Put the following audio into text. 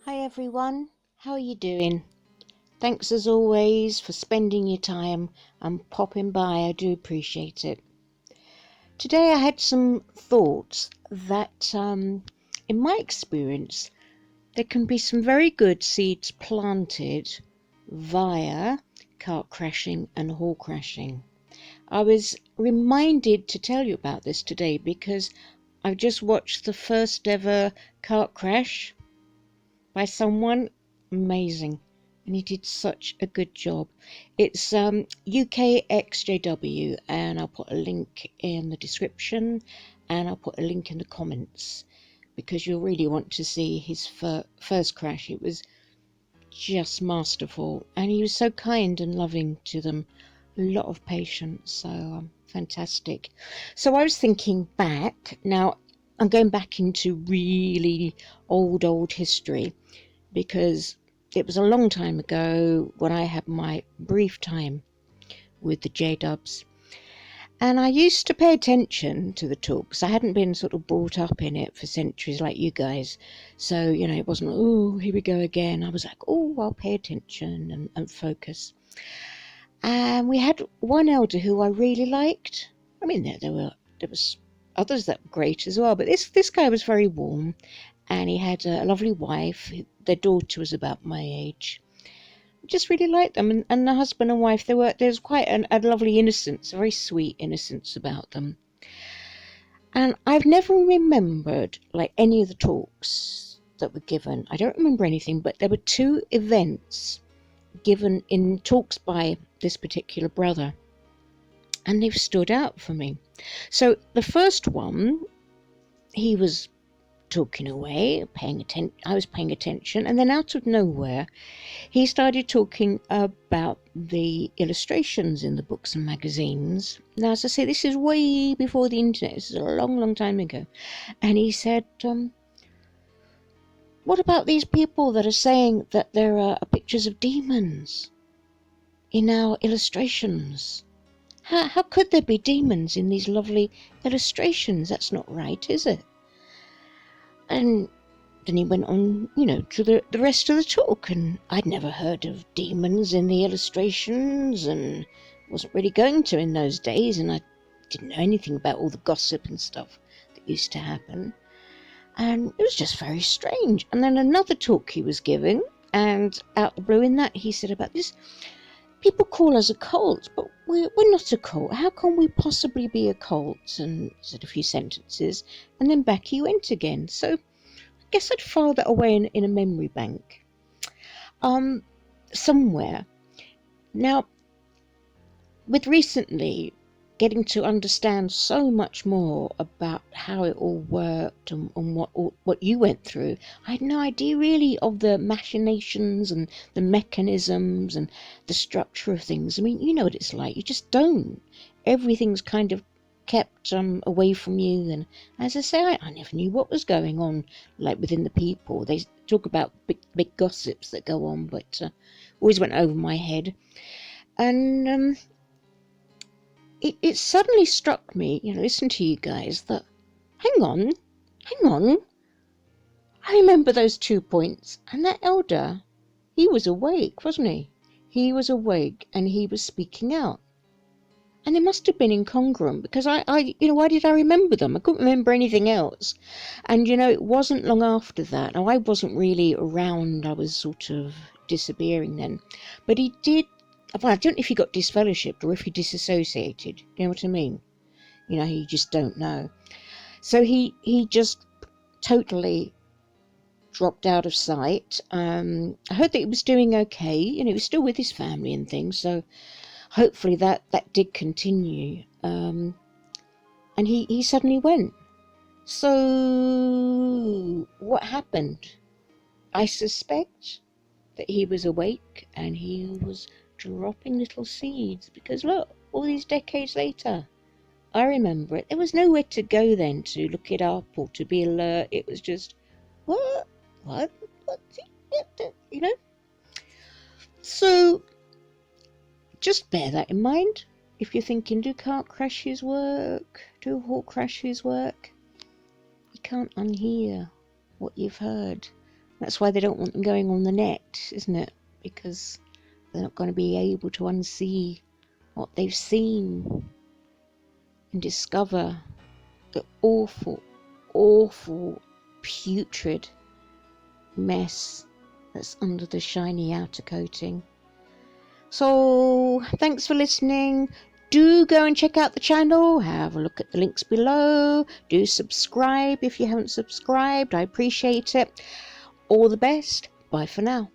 Hi everyone, how are you doing? Thanks as always for spending your time and popping by, I do appreciate it. Today I had some thoughts that, in my experience, there can be some very good seeds planted via car crashing and hall crashing. I was reminded to tell you about this today because I've just watched the first ever car crash by someone amazing, and he did such a good job. It's UKXJW, and I'll put a link in the description and I'll put a link in the comments because you'll really want to see his first crash. It was just masterful, and he was so kind and loving to them. A lot of patience, so fantastic. So I was thinking back. Now I'm going back into really old history because it was a long time ago when I had my brief time with the J-Dubs. And I used to pay attention to the talks. I hadn't been sort of brought up in it for centuries like you guys. So, it wasn't, oh, here we go again. I was like, oh, I'll pay attention and focus. And we had one elder who I really liked. I mean, there was others that were great as well, but this guy was very warm, and he had a lovely wife. Their daughter was about my age. Just really liked them, and the husband and wife, there's quite a lovely innocence, a very sweet innocence about them. And I've never remembered like any of the talks that were given. I don't remember anything, but there were two events given in talks by this particular brother, and they've stood out for me. So the first one, he was talking away, paying attention. I was paying attention, and then out of nowhere, he started talking about the illustrations in the books and magazines. Now, as I say, this is way before the internet. This is a long time ago. And he said, what about these people that are saying that there are pictures of demons in our illustrations? How could there be demons in these lovely illustrations? That's not right, is it? And then he went on, to the rest of the talk, and I'd never heard of demons in the illustrations and wasn't really going to in those days, and I didn't know anything about all the gossip and stuff that used to happen. And it was just very strange. And then another talk he was giving, and out the blue in that, he said about this, people call us a cult, but we're not a cult. How can we possibly be a cult? And he said a few sentences, and then back he went again. So I guess I'd file that away in a memory bank somewhere. Now, with recently getting to understand so much more about how it all worked and what you went through, I had no idea really of the machinations and the mechanisms and the structure of things. I mean, you know what it's like. You just don't. Everything's kind of kept away from you, and as I say, I never knew what was going on like within the people. They talk about big gossips that go on, but always went over my head. And it suddenly struck me, listen to you guys, that hang on, I remember those 2 points, and that elder, he was awake, wasn't he? He was awake, and he was speaking out. And it must have been incongruent, because I why did I remember them? I couldn't remember anything else. And, it wasn't long after that. Now, I wasn't really around. I was sort of disappearing then. But he did, well, I don't know if he got disfellowshipped or if he disassociated. You know what I mean? You just don't know. So he just totally dropped out of sight. I heard that he was doing okay. He was still with his family and things, so hopefully that did continue. And he suddenly went. So what happened? I suspect that he was awake and he was dropping little seeds, because look, all these decades later, I remember it. There was nowhere to go then to look it up or to be alert. It was just, what, So just bear that in mind. If you're thinking, do car crashes work? Do hall crashes work? You can't unhear what you've heard. That's why they don't want them going on the net, isn't it? Because they're not going to be able to unsee what they've seen and discover the awful, awful, putrid mess that's under the shiny outer coating. So thanks for listening. Do go and check out the channel, have a look at the links below, do subscribe if you haven't subscribed, I appreciate it. All the best, bye for now.